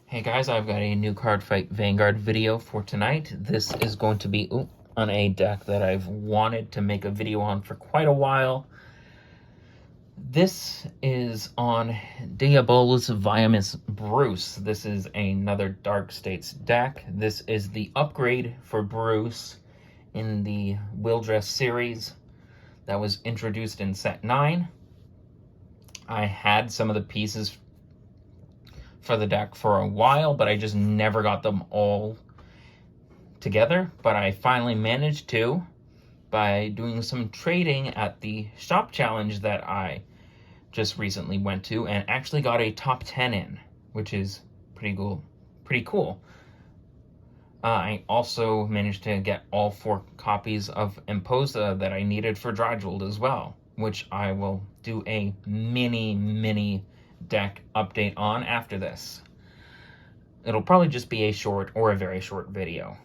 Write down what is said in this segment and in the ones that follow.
Hey guys, I've got a new Cardfight Vanguard video for tonight. This is going to be on a deck that I've wanted to make a video on for quite a while. This is on Diabolo's Viamence Bruce. This is another Dark States deck. This is the upgrade for Bruce in the Overdress series that was introduced in set 9. I had some of the pieces for the deck for a while, but I just never got them all together. But I finally managed to by doing some trading at the shop challenge that I just recently went to, and actually got a top 10 in, which is pretty cool. I also managed to get all 4 copies of Imposa that I needed for Dry Jeweled as well, which I will do a mini deck update on after this. It'll probably just be a short or a very short video.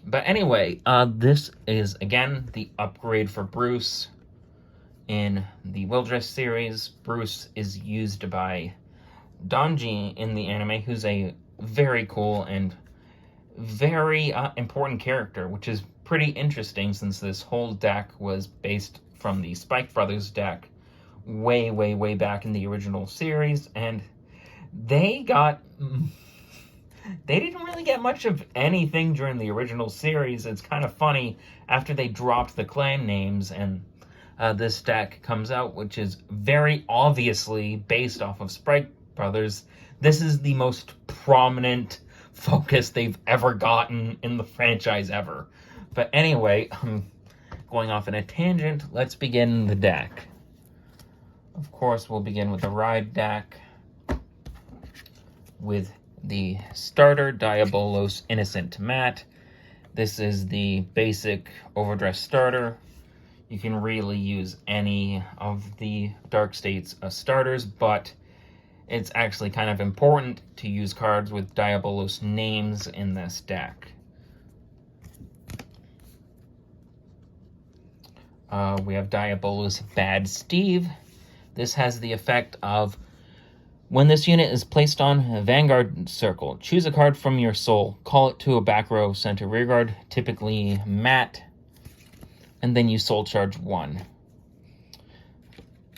But anyway, this is again the upgrade for Bruce in the Overdress series. Bruce is used by Donji in the anime, who's a very cool and very important character, which is pretty interesting since this whole deck was based from the Spike Brothers deck way back in the original series, and they didn't really get much of anything during the original series. It's kind of funny, after they dropped the clan names and this deck comes out, which is very obviously based off of Spike Brothers. This is the most prominent focus they've ever gotten in the franchise ever. But anyway, I'm going off in a tangent. Let's begin the deck. Of course, we'll begin with the Ride deck with the starter, Diabolos Innocent Matte. This is the basic Overdress starter. You can really use any of the Dark States starters, but it's actually kind of important to use cards with Diabolos names in this deck. We have Diabolos Bad Steve. This has the effect of, when this unit is placed on a Vanguard circle, choose a card from your soul, call it to a back row center rearguard, typically matte, and then you soul charge 1.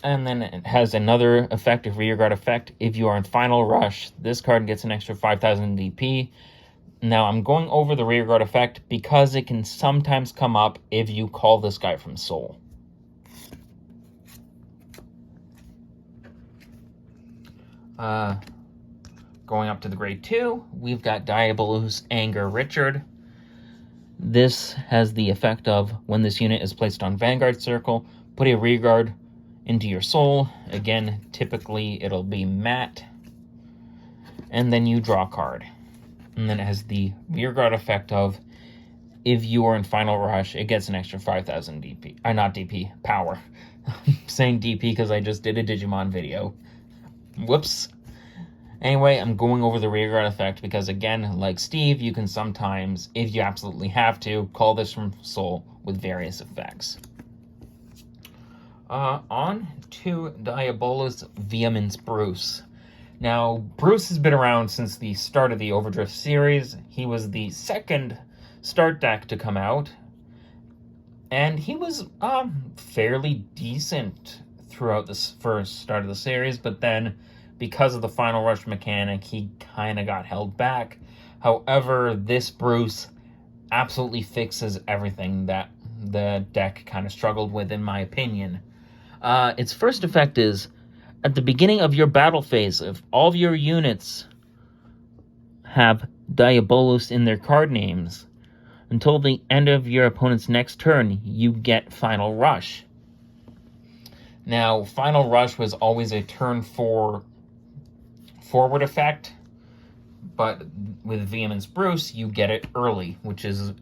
And then it has another effect, a rearguard effect. If you are in final rush, this card gets an extra 5,000 DP. Now I'm going over the rearguard effect because it can sometimes come up if you call this guy from soul. Going up to the grade 2, we've got Diabolos Anger Richard. This has the effect of, when this unit is placed on Vanguard circle, put a rearguard into your soul. Again, typically it'll be matte. And then you draw a card. And then it has the rearguard effect of, if you are in final rush, it gets an extra 5,000 DP. Not DP, power. I'm saying DP because I just did a Digimon video. Whoops. Anyway, I'm going over the rearguard effect because, again, like Steve, you can sometimes, if you absolutely have to, call this from soul with various effects. On to Diabolos Viamence Bruce. Now, Bruce has been around since the start of the Overdress series. He was the second start deck to come out, and he was fairly decent throughout this first start of the series, but then because of the final rush mechanic, he kind of got held back. However, this Bruce absolutely fixes everything that the deck kind of struggled with, in my opinion. Its first effect is, at the beginning of your battle phase, if all of your units have Diabolos in their card names, until the end of your opponent's next turn, you get Final Rush. Now, Final Rush was always a turn 4 forward effect, but with Viamence Bruce, you get it early, which is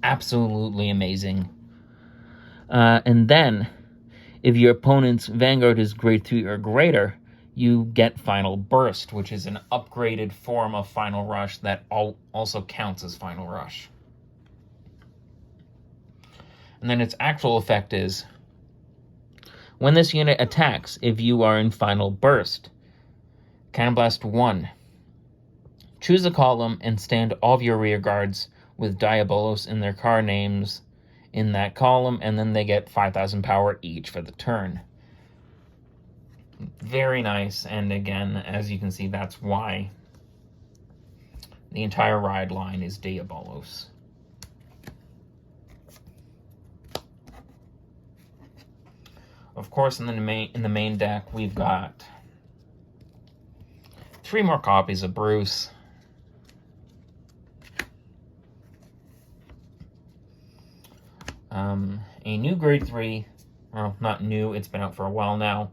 absolutely amazing. And then, if your opponent's Vanguard is grade 3 or greater, you get Final Burst, which is an upgraded form of Final Rush that also counts as Final Rush. And then its actual effect is, when this unit attacks, if you are in Final Burst, Cannon Blast 1. Choose a column and stand all of your rear guards with Diabolos in their card names in that column, and then they get 5,000 power each for the turn. Very nice, and again, as you can see, that's why the entire ride line is Diabolos. Of course, in the main deck, we've got 3 more copies of Bruce. A new grade 3, well, not new, it's been out for a while now.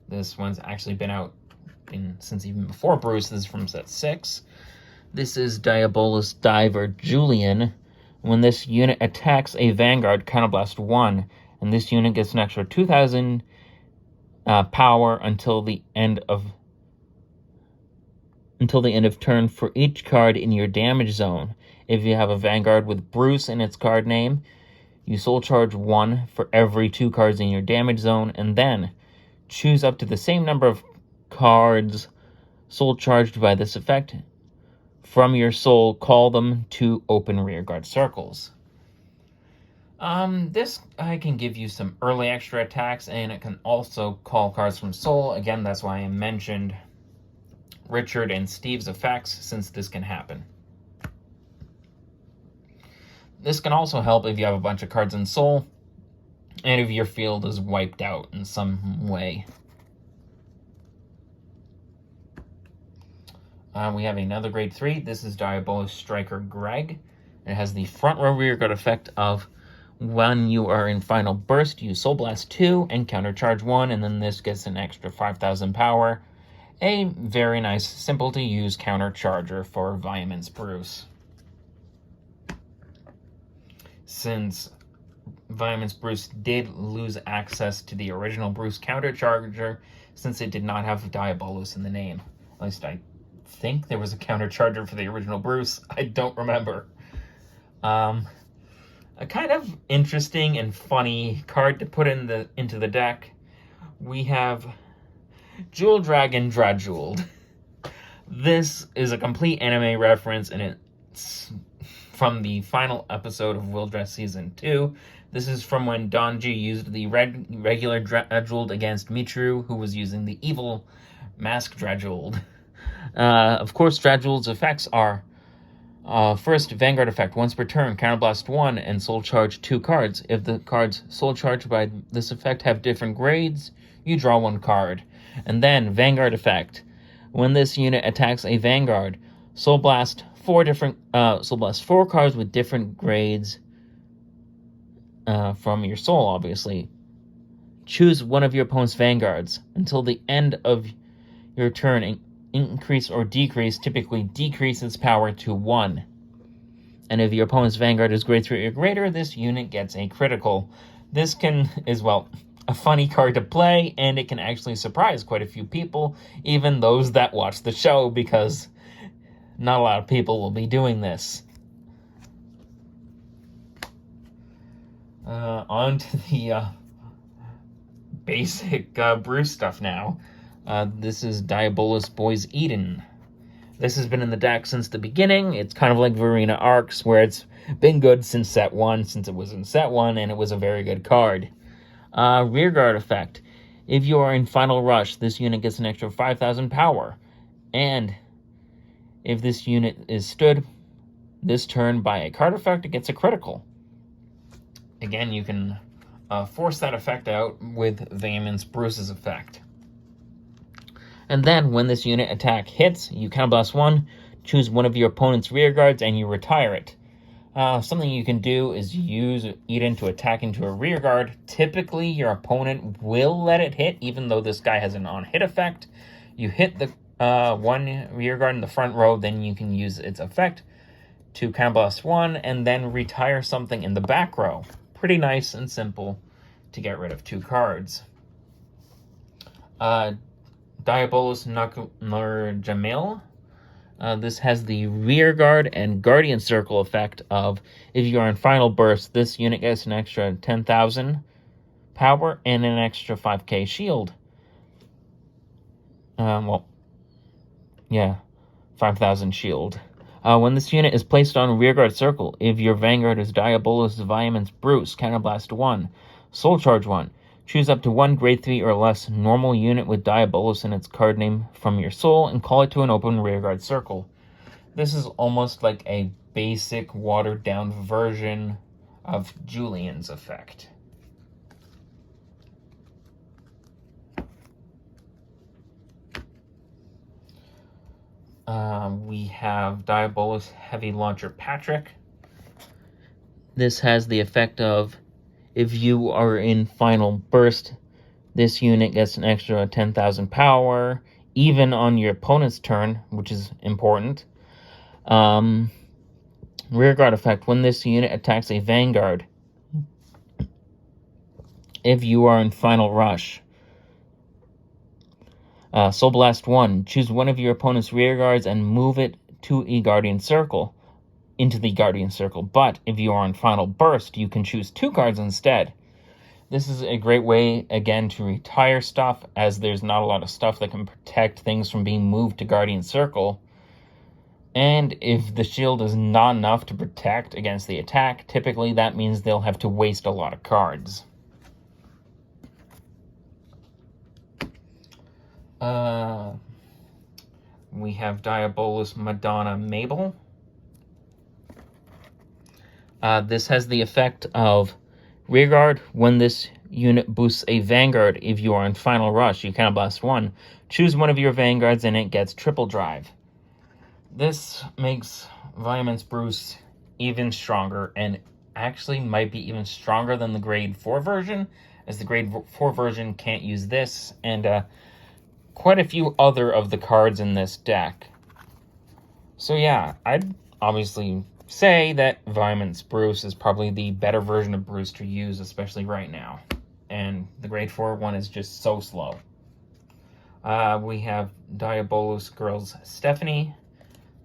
This one's actually been out since even before Bruce. This is from set 6. This is Diabolus Diver Julian. When this unit attacks a Vanguard, Counterblast 1, and this unit gets an extra 2,000 power until the end of turn for each card in your damage zone. If you have a Vanguard with Bruce in its card name, you soul charge 1 for every 2 cards in your damage zone, and then choose up to the same number of cards soul charged by this effect from your soul. Call them to open rearguard circles. This I can give you some early extra attacks, and it can also call cards from soul. Again, that's why I mentioned Richard and Steve's effects, since this can happen. This can also help if you have a bunch of cards in soul, and if your field is wiped out in some way. We have another grade 3. This is Diabolus Striker Greg. It has the front row rear guard effect of when you are in final burst, you Soul Blast 2 and countercharge 1, and then this gets an extra 5,000 power. A very nice, simple to use countercharger for Viamence Bruce. Since Viamence Bruce did lose access to the original Bruce countercharger, since it did not have Diabolus in the name. At least I think there was a countercharger for the original Bruce. I don't remember. A kind of interesting and funny card to put into the deck. We have Jewel Dragon Drajeweled. This is a complete anime reference, and it's from the final episode of Overdress Season 2. This is from when Donji used the regular Drajeweled against Mitru, who was using the evil Mask Drajeweled. Of course, Drajeweled's effects are first, Vanguard effect. Once per turn, Counterblast 1 and Soul Charge 2 cards. If the cards Soul Charged by this effect have different grades, you draw 1 card. And then, Vanguard effect. When this unit attacks a Vanguard, Soul Blast 4 cards with different grades from your soul, obviously. Choose one of your opponent's Vanguards. Until the end of your turn, increase or decrease, typically decrease its power to 1. And if your opponent's Vanguard is grade 3 or greater, this unit gets a critical. This is, well, a funny card to play, and it can actually surprise quite a few people, even those that watch the show, because not a lot of people will be doing this. On to the basic Bruce stuff now. This is Diabolus Boys Eden. This has been in the deck since the beginning. It's kind of like Verena Arcs, where it's been good since set 1, since it was in set 1, and it was a very good card. Rearguard effect. If you are in Final Rush, this unit gets an extra 5,000 power. And if this unit is stood this turn by a card effect, it gets a critical. Again, you can force that effect out with Viamence Bruce's effect. And then, when this unit attack hits, you Counterblast 1, choose one of your opponent's rear guards, and you retire it. Something you can do is use Eden to attack into a rear guard. Typically, your opponent will let it hit, even though this guy has an on-hit effect. You hit the one rear guard in the front row, then you can use its effect to Counterblast 1, and then retire something in the back row. Pretty nice and simple to get rid of 2 cards. Diabolus Nur Jamil. This has the rear guard and guardian circle effect of, if you are in final burst, this unit gets an extra 10,000 power and an extra 5k shield. 5,000 shield. When this unit is placed on a rearguard circle, if your Vanguard is Diabolus, Viamence, Bruce, Counterblast 1, Soul Charge 1, choose up to one grade 3 or less normal unit with Diabolus in its card name from your soul and call it to an open rearguard circle. This is almost like a basic watered down version of Julian's effect. We have Diabolus Heavy Launcher Patrick. This has the effect of, if you are in final burst, this unit gets an extra 10,000 power, even on your opponent's turn, which is important. Rearguard effect, when this unit attacks a Vanguard, if you are in final rush. Soul Blast 1, choose one of your opponent's rear guards and move it to a Guardian Circle, into the Guardian Circle. But if you are on final burst, you can choose 2 cards instead. This is a great way, again, to retire stuff, as there's not a lot of stuff that can protect things from being moved to Guardian Circle. And if the shield is not enough to protect against the attack, typically that means they'll have to waste a lot of cards. We have Diabolus Madonna Mabel. This has the effect of rearguard. When this unit boosts a Vanguard, if you are in final rush, you Counterblast 1. Choose one of your Vanguards and it gets triple drive. This makes Viamence Bruce even stronger, and actually might be even stronger than the grade 4 version, as the grade 4 version can't use this, and quite a few other of the cards in this deck. So yeah, I'd obviously say that Viamence Bruce is probably the better version of Bruce to use, especially right now. And the grade 4 one is just so slow. We have Diabolus Girls Stephanie.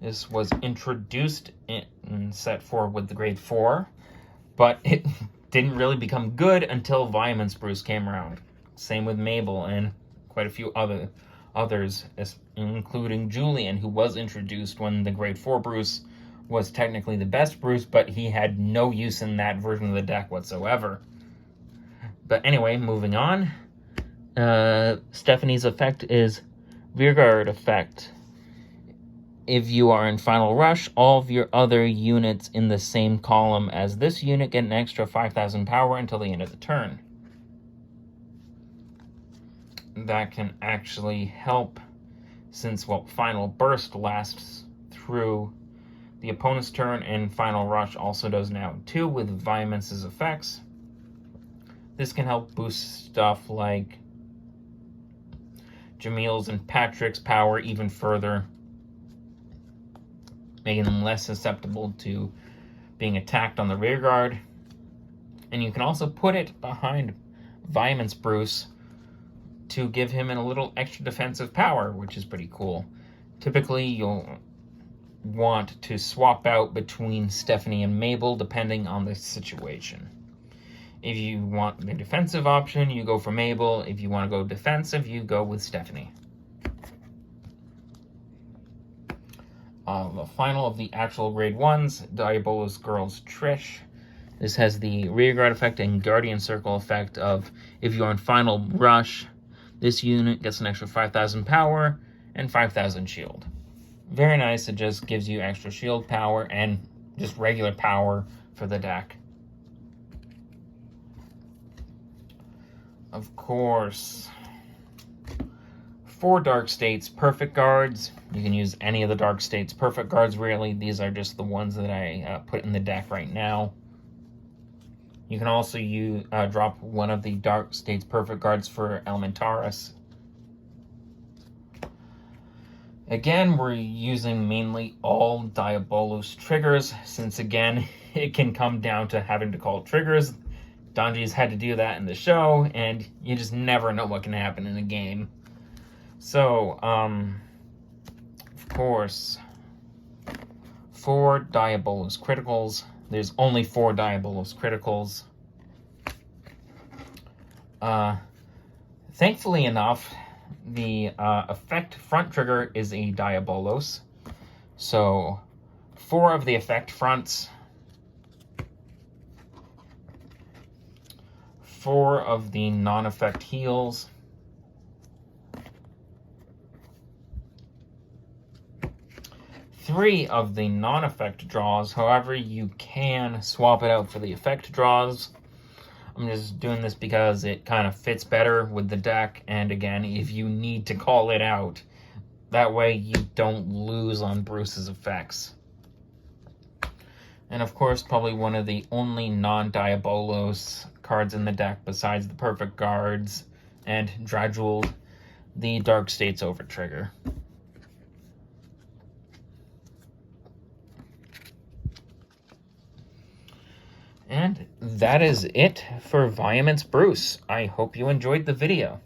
This was introduced in set 4 with the grade 4, but it didn't really become good until Viamence Bruce came around. Same with Mabel and quite a few others, including Julian, who was introduced when the grade 4 Bruce was technically the best Bruce, but he had no use in that version of the deck whatsoever. But anyway, moving on. Stephanie's effect is Rearguard effect. If you are in final rush, all of your other units in the same column as this unit get an extra 5,000 power until the end of the turn. That can actually help, since, well, final burst lasts through the opponent's turn, and final rush also does now too with Viamence's effects. This can help boost stuff like Jamil's and Patrick's power even further, making them less susceptible to being attacked on the rear guard. And you can also put it behind Viamence Bruce to give him a little extra defensive power, which is pretty cool. Typically, you'll want to swap out between Stephanie and Mabel, depending on the situation. If you want the defensive option, you go for Mabel. If you want to go defensive, you go with Stephanie. The final of the actual grade 1s, Diabolus Girls Trish. This has the rearguard effect and Guardian Circle effect of, if you're on final rush, this unit gets an extra 5,000 power and 5,000 shield. Very nice. It just gives you extra shield power and just regular power for the deck. Of course, 4 Dark States Perfect Guards. You can use any of the Dark States Perfect Guards, really. These are just the ones that I put in the deck right now. You can also drop one of the Dark States Perfect Guards for Elementaris. Again, we're using mainly all Diabolus triggers, since again, it can come down to having to call triggers. Donji's had to do that in the show, and you just never know what can happen in a game. So, of course, 4 Diabolus criticals. There's only 4 Diabolus criticals. Thankfully enough, the effect front trigger is a Diabolus. So 4 of the effect fronts, 4 of the non-effect heels, 3 of the non-effect draws. However, you can swap it out for the effect draws. I'm just doing this because it kind of fits better with the deck, and again, if you need to call it out, that way you don't lose on Bruce's effects. And of course, probably one of the only non-Diabolos cards in the deck besides the Perfect Guards and Dredgewald, the Dark States Overtrigger. And that is it for Viamence Bruce. I hope you enjoyed the video.